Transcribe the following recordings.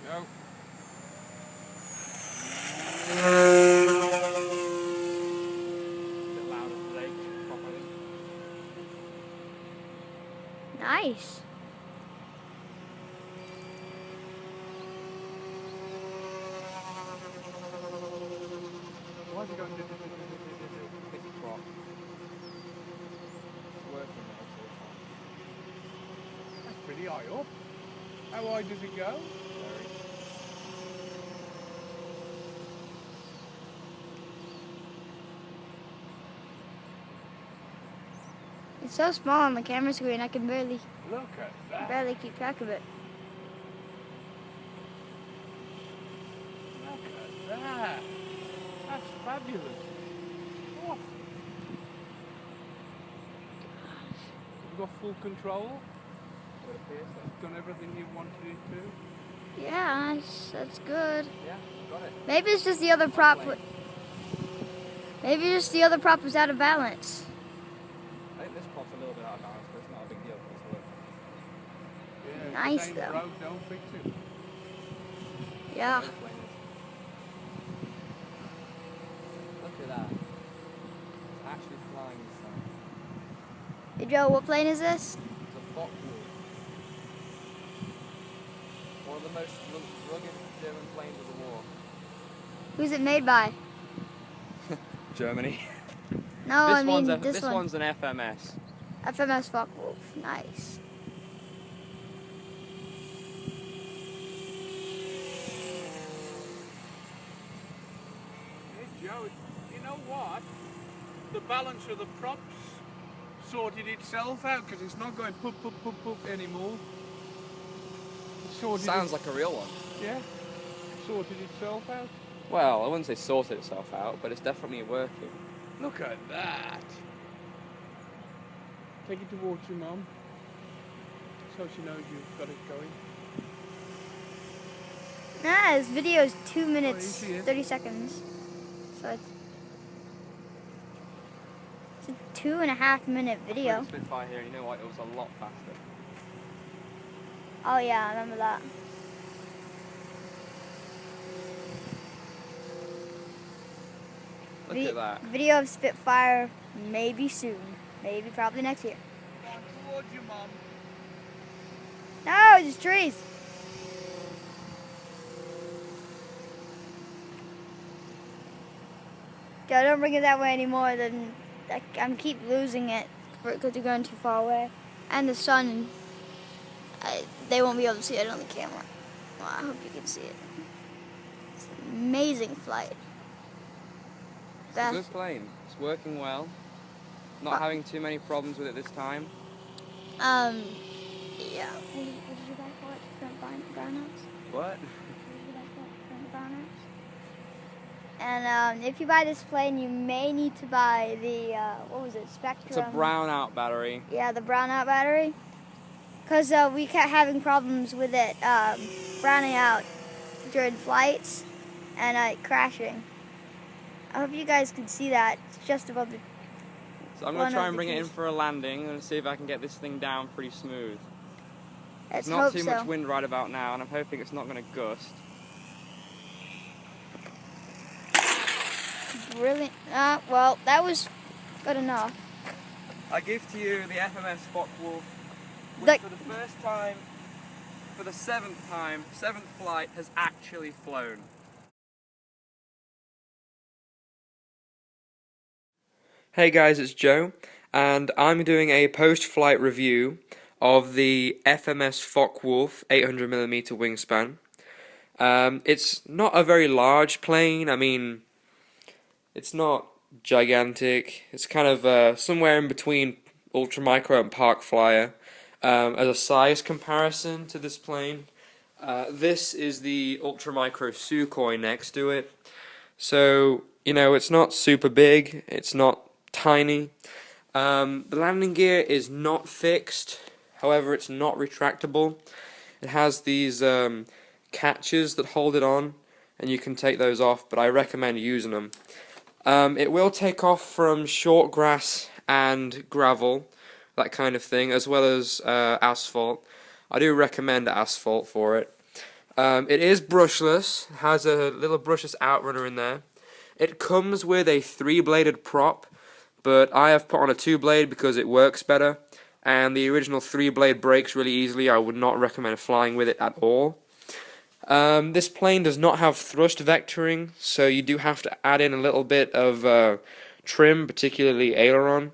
Go. Bit louder today, properly. Nice. Why is it going do? It's a prop. It's working now so far. That's pretty high up. How high does it go? Very. It's so small on the camera screen, I can barely Look at that. keep track of it. Look at that. That's fabulous. Oh. You've got full control. It appears so. You've done everything you wanted it to. Yeah, that's good. Yeah, got it. Maybe it's just the other prop. Maybe just the other prop was out of balance. I think this prop's a little bit out of balance, but it's not a big deal. It's working. Yeah, Nice, if it ain't though. broke, don't fix it. Yeah. Look at that. It's actually flying this time. Hey Joe, what plane is this? It's a Focke Wulf. One of the most rugged German planes of the war. Who's it made by? Germany. No, I mean this one's an FMS. FMS Focke Wulf. Nice. Hey Joe, you know what? The balance of the props sorted itself out because it's not going poop poop poop poop anymore. Sounds like a real one. Yeah, sorted itself out. Well, I wouldn't say sorted itself out, but it's definitely working. Look at that. Take it towards your mum so she knows you've got it going. Nah, this video is 2 minutes, easy, 30 seconds. So it's a 2.5-minute video. Spitfire here, and you know what? It was a lot faster. Oh yeah, I remember that. Look at that. Video of Spitfire maybe soon. Maybe probably next year. Going towards your mum. No, just trees. Joe, don't bring it that way anymore. Then I'm keep losing it because you're going too far away. And the sun, they won't be able to see it on the camera. Well, I hope you can see it. It's an amazing flight. It's a good plane. It's working well. Not having too many problems with it this time. Yeah. What did you buy for it? Front brownouts? What? What did you buy for it? Front brownouts? And if you buy this plane, you may need to buy the what was it? Spectrum. It's a brownout battery. Yeah, the brownout battery. Because we kept having problems with it browning out during flights and crashing. I hope you guys can see that. It's just above the. So I'm going to try and bring it in for a landing and see if I can get this thing down pretty smooth. Let's There's not hope too so. much wind right about now, and I'm hoping it's not going to gust. Brilliant. Well, that was good enough. I give to you the FMS Focke Wulf, which Like- for the first time, for the seventh flight, has actually flown. Hey guys, it's Joe, and I'm doing a post-flight review of the FMS Focke Wulf 800mm wingspan. It's not a very large plane. I mean, it's not gigantic. It's kind of somewhere in between ultramicro and park flyer. As a size comparison to this plane, this is the ultramicro Sukhoi next to it. So, you know, it's not super big. It's not tiny. The landing gear is not fixed, however it's not retractable. It has these catches that hold it on, and you can take those off, but I recommend using them. It will take off from short grass and gravel, that kind of thing, as well as asphalt. I do recommend asphalt for it. It is brushless, has a little brushless outrunner in there. It comes with a 3-bladed prop, but I have put on a 2-blade because it works better, and the original 3-blade breaks really easily. I would not recommend flying with it at all. This plane does not have thrust vectoring, so you do have to add in a little bit of trim, particularly aileron,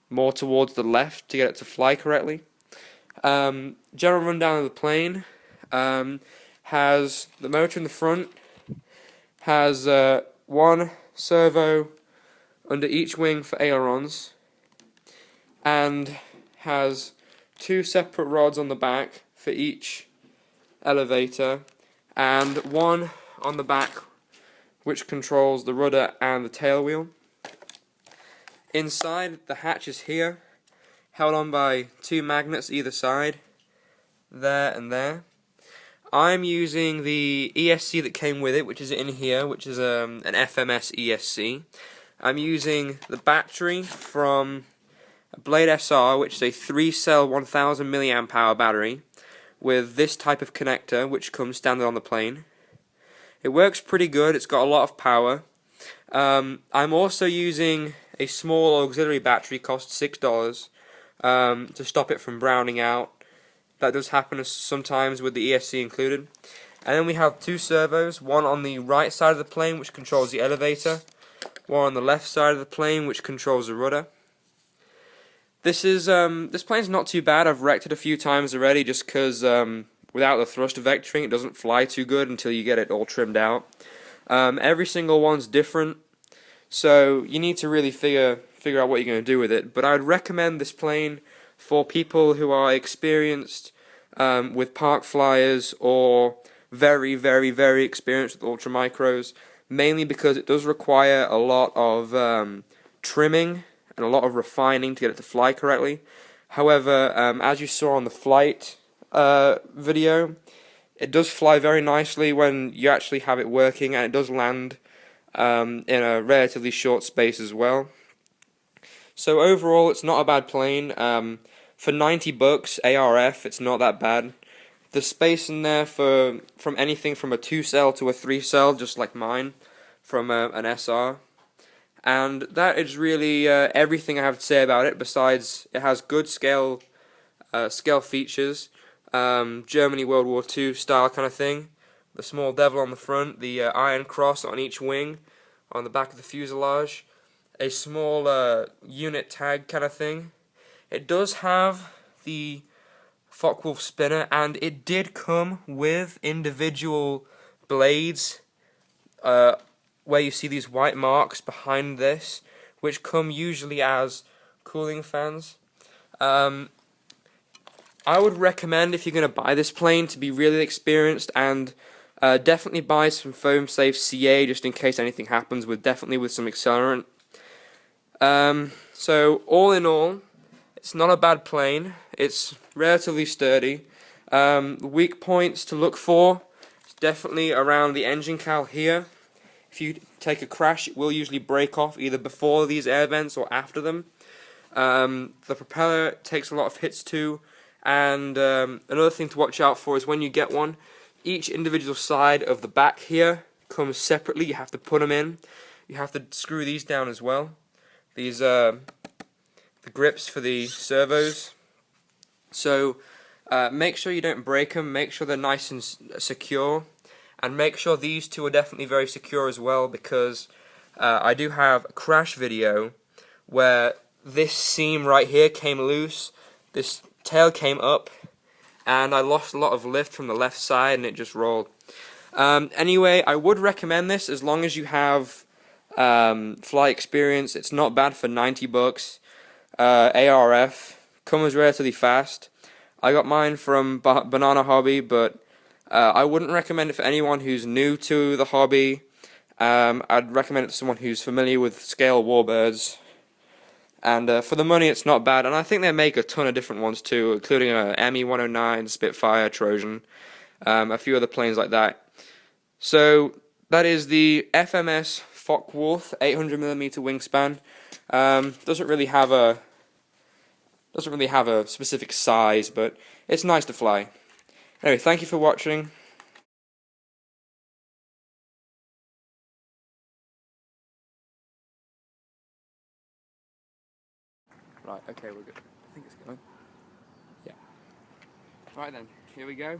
more towards the left to get it to fly correctly. General rundown of the plane has the motor in the front, has one servo under each wing for ailerons, and has 2 separate rods on the back for each elevator, and one on the back which controls the rudder and the tail wheel. Inside, the hatch is here, held on by 2 magnets either side, there and there. I'm using the ESC that came with it, which is in here, which is an FMS ESC. I'm using the battery from a Blade SR, which is a 3-cell 1000 mAh battery, with this type of connector, which comes standard on the plane. It works pretty good, it's got a lot of power. I'm also using a small auxiliary battery, costs $6, to stop it from browning out. That does happen sometimes with the ESC included. And then we have 2 servos, one on the right side of the plane which controls the elevator, one on the left side of the plane which controls the rudder. This plane's not too bad. I've wrecked it a few times already just because without the thrust vectoring it doesn't fly too good until you get it all trimmed out. Every single one's different, so you need to really figure out what you're going to do with it. But I'd recommend this plane for people who are experienced with park flyers or very, very, very experienced with ultramicros, mainly because it does require a lot of trimming and a lot of refining to get it to fly correctly. However, as you saw on the flight video, it does fly very nicely when you actually have it working, and it does land in a relatively short space as well. So overall, it's not a bad plane. For $90 ARF, it's not that bad. The space in there from anything from a 2-cell to a 3-cell, just like mine, from an SR. And that is really everything I have to say about it. Besides, it has good scale features, Germany World War II style kind of thing. The small devil on the front, the iron cross on each wing, on the back of the fuselage, a small unit tag kind of thing. It does have the Focke Wulf spinner, and it did come with individual blades where you see these white marks behind this, which come usually as cooling fans. I would recommend, if you're going to buy this plane, to be really experienced, and definitely buy some foam safe CA just in case anything happens, definitely with some accelerant. So all in all, it's not a bad plane. It's relatively sturdy. Weak points to look for, it's definitely around the engine cowl here. If you take a crash, it will usually break off either before these air vents or after them. The propeller takes a lot of hits too, and another thing to watch out for is when you get one, each individual side of the back here comes separately. You have to put them in. You have to screw these down as well. These the grips for the servos. So make sure you don't break them. Make sure they're nice and secure. And make sure these two are definitely very secure as well, because I do have a crash video where this seam right here came loose, this tail came up, and I lost a lot of lift from the left side and it just rolled. Anyway, I would recommend this as long as you have flight experience. It's not bad for $90. ARF comes relatively fast. I got mine from Banana Hobby, but I wouldn't recommend it for anyone who's new to the hobby. I'd recommend it to someone who's familiar with scale warbirds. And for the money, it's not bad. And I think they make a ton of different ones too, including a ME 109, Spitfire, Trojan, a few other planes like that. So that is the FMS Focke Wulf 800mm wingspan. Doesn't really have a specific size, but it's nice to fly. Anyway, thank you for watching. Right, okay, we're good. I think it's going. Yeah. Right then, here we go.